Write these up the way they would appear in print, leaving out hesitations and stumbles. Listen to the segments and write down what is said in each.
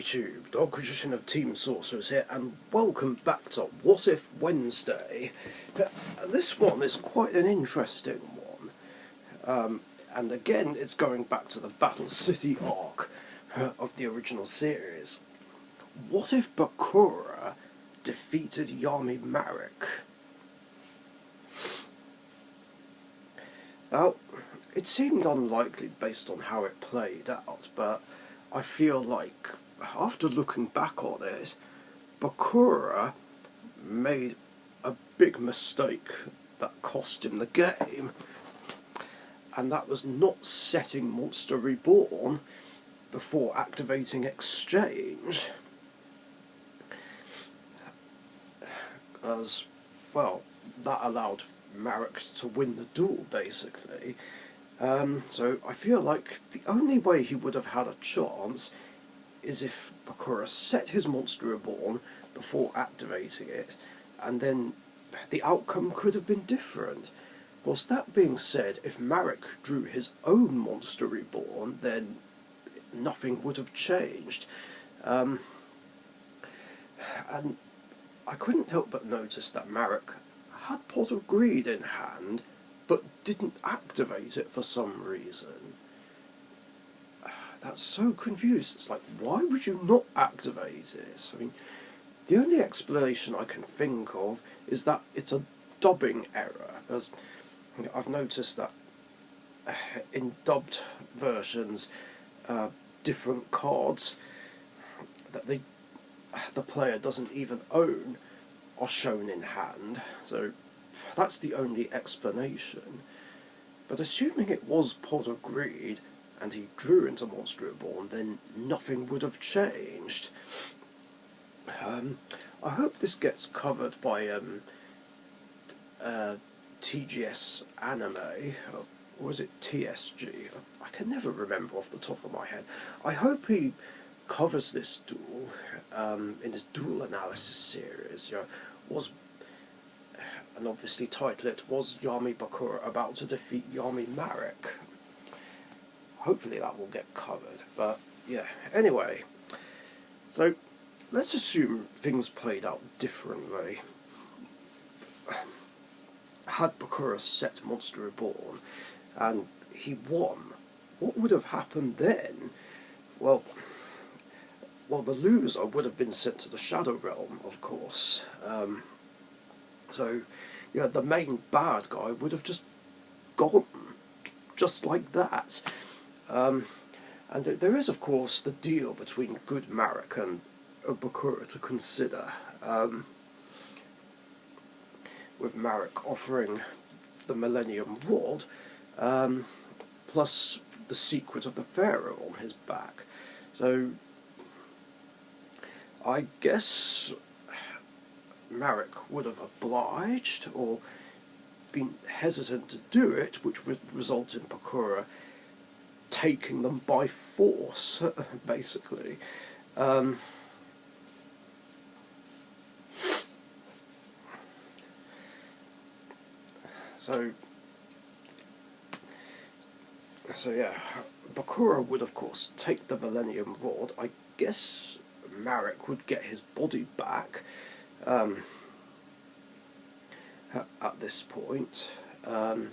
YouTube, Dog Magician of Team Sorcerers here, and welcome back to What If Wednesday. This one is quite an interesting one, and again it's going back to the Battle City arc of the original series. What if Bakura defeated Yami Marik? Now, it seemed unlikely based on how it played out, but I feel like, after looking back on it, Bakura made a big mistake that cost him the game, and that was not setting Monster Reborn before activating Exchange. As, well, that allowed Marik to win the duel, basically. So I feel like the only way he would have had a chance is if Bakura set his Monster Reborn before activating it, and then the outcome could have been different. Of course, that being said, if Marik drew his own Monster Reborn, then nothing would have changed. And I couldn't help but notice that Marik had Pot of Greed in hand, but didn't activate it for some reason. That's so confused. It's like, why would you not activate it? I mean, the only explanation I can think of is that it's a dubbing error, as I've noticed that in dubbed versions, different cards that the player doesn't even own are shown in hand, so that's the only explanation. But assuming it was Pot of Greed and he drew into Monster Reborn, then nothing would have changed. I hope this gets covered by TGS Anime, or is it TSG? I can never remember off the top of my head. I hope he covers this duel in his duel analysis series. And obviously title it, Was Yami Bakura About to Defeat Yami Marik? Hopefully that will get covered, but yeah, anyway. So, let's assume things played out differently. Had Bakura set Monster Reborn, and he won, what would have happened then? Well, the loser would have been sent to the Shadow Realm, of course. So, the main bad guy would have just gone, just like that. And there is, of course, the deal between good Marik and Bakura to consider, with Marik offering the Millennium Rod, plus the secret of the Pharaoh on his back. So, I guess Marik would have obliged or been hesitant to do it, which would result in Bakura taking them by force, basically. So yeah, Bakura would of course take the Millennium Rod. I guess Marik would get his body back at this point. And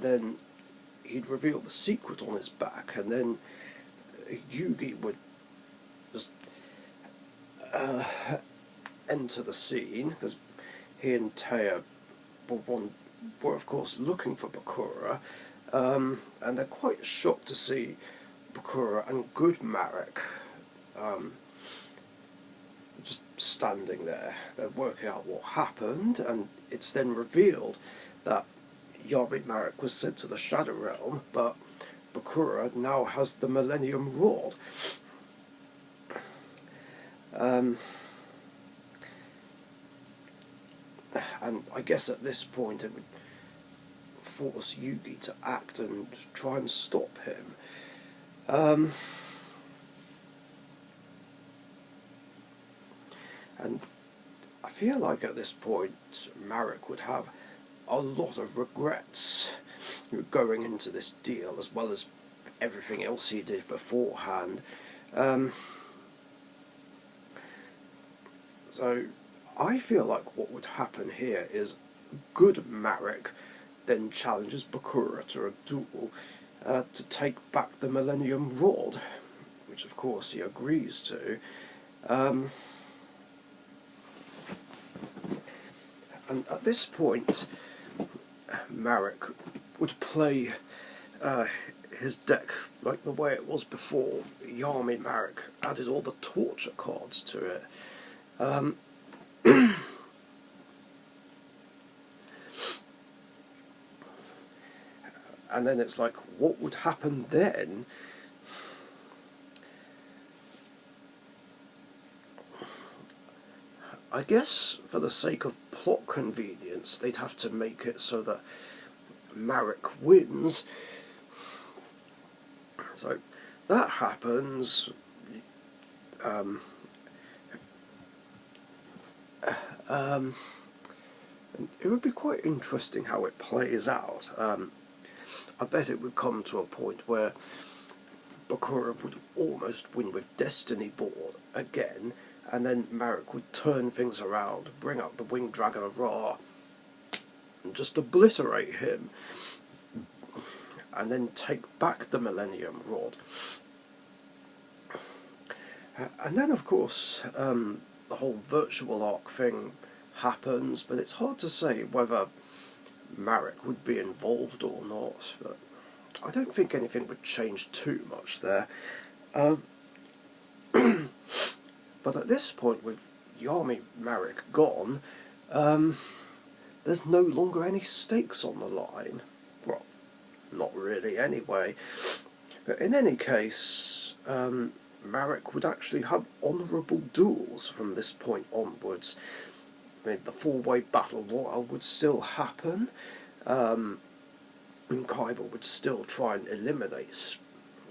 then he'd reveal the secret on his back, and then Yugi would just enter the scene, because he and Taya were of course looking for Bakura, and they're quite shocked to see Bakura and good Marik just standing there. They're working out what happened, and it's then revealed that Yami Marik was sent to the Shadow Realm, but Bakura now has the Millennium Rod. And I guess at this point it would force Yugi to act and try and stop him. And I feel like at this point Marik would have a lot of regrets going into this deal, as well as everything else he did beforehand. So I feel like what would happen here is good Marik then challenges Bakura to a duel to take back the Millennium Rod, which of course he agrees to. And at this point, Marik would play his deck like the way it was before. Yami Marik added all the torture cards to it. And then it's like, what would happen then? I guess for the sake of plot convenience, they'd have to make it so that Marik wins. So that happens. And it would be quite interesting how it plays out. I bet it would come to a point where Bakura would almost win with Destiny board again, and then Marik would turn things around, bring out the Winged Dragon of Ra, and just obliterate him, and then take back the Millennium Rod. And then, of course, the whole virtual arc thing happens, but it's hard to say whether Marik would be involved or not. But I don't think anything would change too much there. But at this point, with Yami Marik gone, there's no longer any stakes on the line. Well, not really anyway. But in any case, Marik would actually have honourable duels from this point onwards. I mean, the four-way battle royal would still happen, and Kaiba would still try and eliminate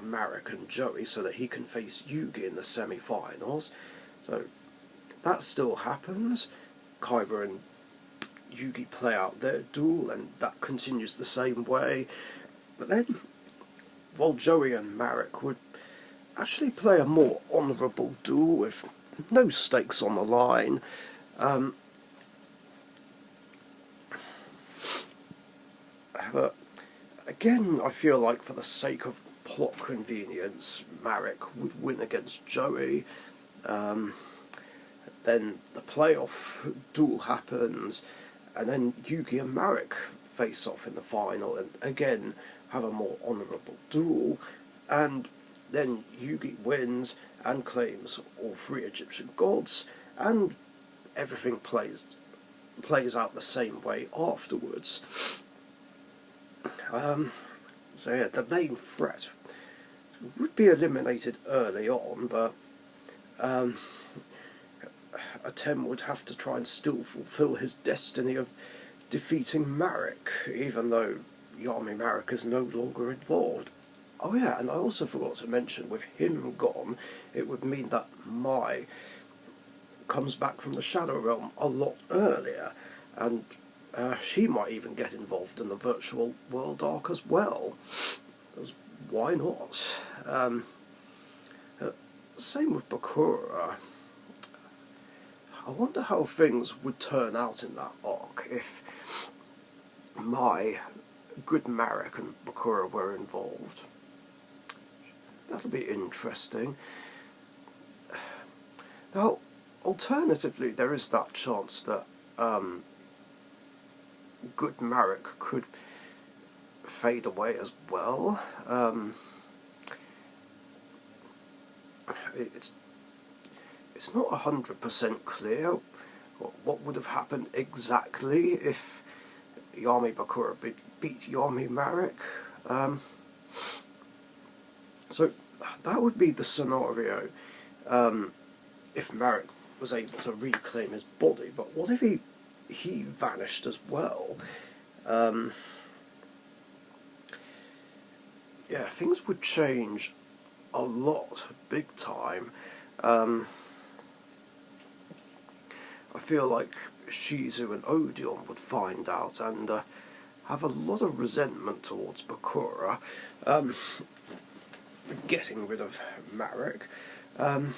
Marik and Joey so that he can face Yugi in the semi-finals. So that still happens. Kaiba and Yugi play out their duel, and that continues the same way. But then, while Joey and Marik would actually play a more honourable duel with no stakes on the line. But again, I feel like for the sake of plot convenience, Marik would win against Joey. Then the playoff duel happens, and then Yugi and Marik face off in the final, and again have a more honourable duel, and then Yugi wins and claims all three Egyptian gods, and everything plays out the same way afterwards. So yeah, the main threat would be eliminated early on, but Atem would have to try and still fulfill his destiny of defeating Marik, even though Yami Marik is no longer involved. Oh yeah, and I also forgot to mention, with him gone, it would mean that Mai comes back from the Shadow Realm a lot earlier, and she might even get involved in the virtual world arc as well. Because why not? Same with Bakura. I wonder how things would turn out in that arc if Mai, good Marik and Bakura were involved. That'll be interesting. Now, alternatively, there is that chance that good Marik could fade away as well. It's not 100% clear what would have happened exactly if Yami Bakura beat Yami Marik. So that would be the scenario if Marik was able to reclaim his body. But what if he vanished as well? Yeah, things would change a lot, big time. I feel like Shizu and Odeon would find out and have a lot of resentment towards Bakura, getting rid of Marik. And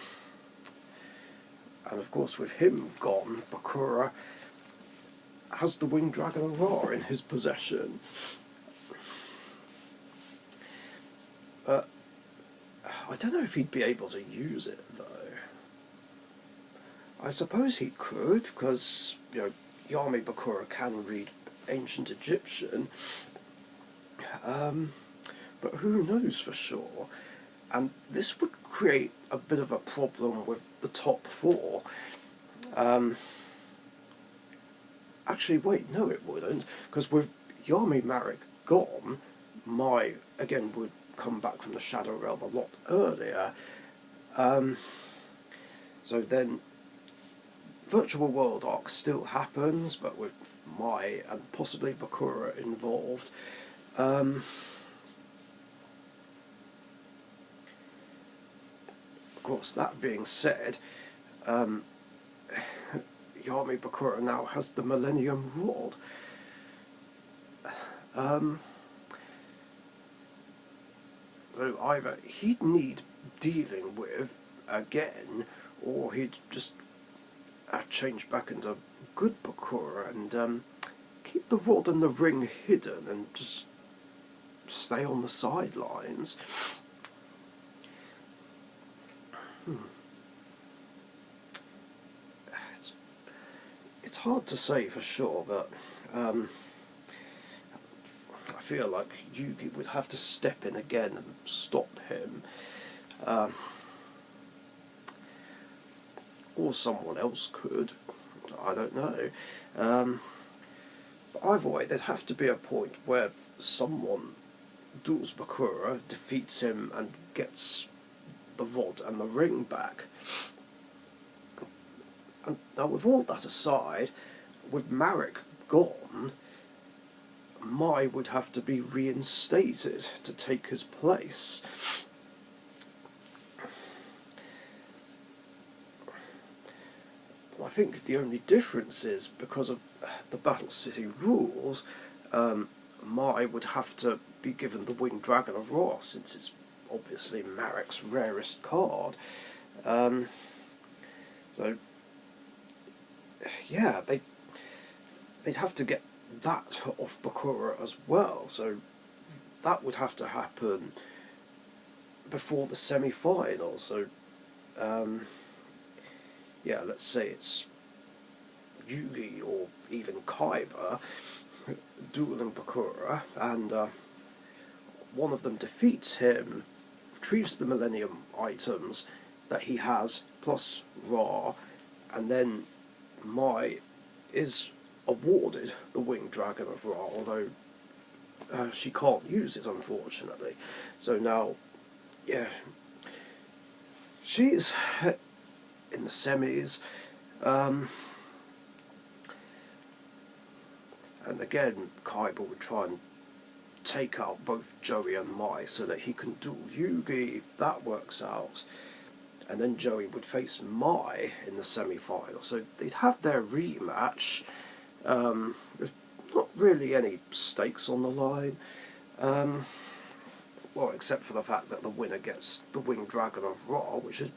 of course, with him gone, Bakura has the Winged Dragon of Ra in his possession. I don't know if he'd be able to use it, though. I suppose he could, because, Yami Bakura can read ancient Egyptian. But who knows for sure? And this would create a bit of a problem with the top four. Actually, wait, no it wouldn't, because with Yami Marik gone, Mai, again, would come back from the Shadow Realm a lot earlier. So then, Virtual World Arc still happens, but with Mai and possibly Bakura involved. Of course, that being said, Yami Bakura now has the Millennium Rod. So either he'd need dealing with again, or he'd just change back into good Bakura and keep the rod and the ring hidden and just stay on the sidelines. It's hard to say for sure, but I feel like Yugi would have to step in again and stop him. Or someone else could. I don't know. But either way, there'd have to be a point where someone duels Bakura, defeats him, and gets the rod and the ring back. And now, with all that aside, with Marik gone, Mai would have to be reinstated to take his place. I think the only difference is, because of the Battle City rules, Mai would have to be given the Winged Dragon of Ra, since it's obviously Marik's rarest card. So, yeah, they'd have to get that off Bakura as well, so that would have to happen before the semi-final. So, yeah, let's say it's Yugi or even Kaiba dueling Bakura, and one of them defeats him, retrieves the Millennium items that he has, plus Ra, and then Mai is awarded the Winged Dragon of Ra, although she can't use it, unfortunately. So now, yeah, she's in the semis, and again, Kaiba would try and take out both Joey and Mai so that he can duel Yugi. That works out. And then Joey would face Mai in the semi-final. So they'd have their rematch. There's not really any stakes on the line. Well, except for the fact that the winner gets the Winged Dragon of Ra, which is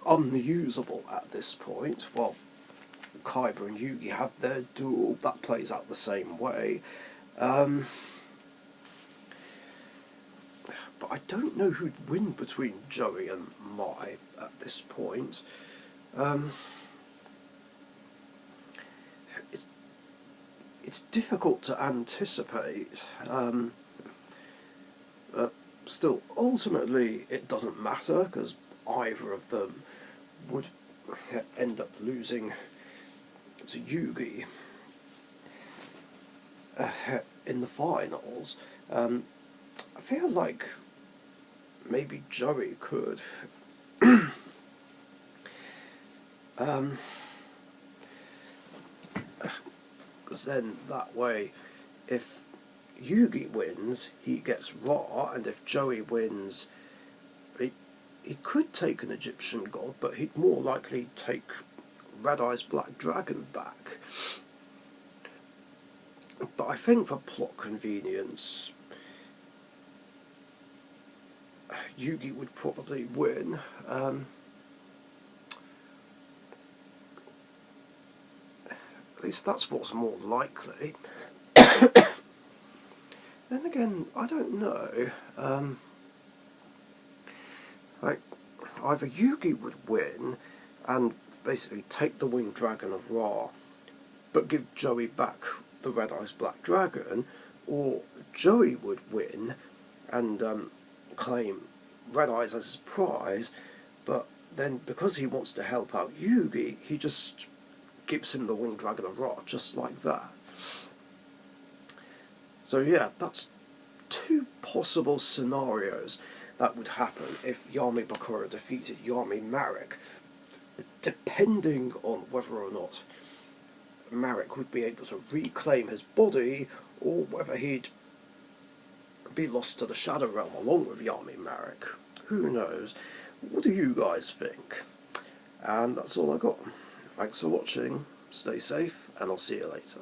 unusable at this point. Well, Kaiba and Yugi have their duel. That plays out the same way. But I don't know who'd win between Joey and Mai at this point. It's difficult to anticipate. But still, ultimately, it doesn't matter, because either of them would end up losing to Yugi in the finals. I feel like maybe Joey could. Because then that way, if Yugi wins, he gets Ra, and if Joey wins, he could take an Egyptian god, but he'd more likely take Red Eye's Black Dragon back. But I think for plot convenience, Yugi would probably win. At least that's what's more likely. Then again, I don't know. Like, either Yugi would win and basically take the Winged Dragon of Ra, but give Joey back the Red Eye's Black Dragon, or Joey would win and claim Red Eyes as his prize, but then because he wants to help out Yugi, he just gives him the Winged Dragon of Ra, just like that. So yeah, that's two possible scenarios that would happen if Yami Bakura defeated Yami Marik, depending on whether or not Marik would be able to reclaim his body, or whether he'd be lost to the Shadow Realm along with Yami Marik. Who knows? What do you guys think? And that's all I got. Thanks for watching, stay safe, and I'll see you later.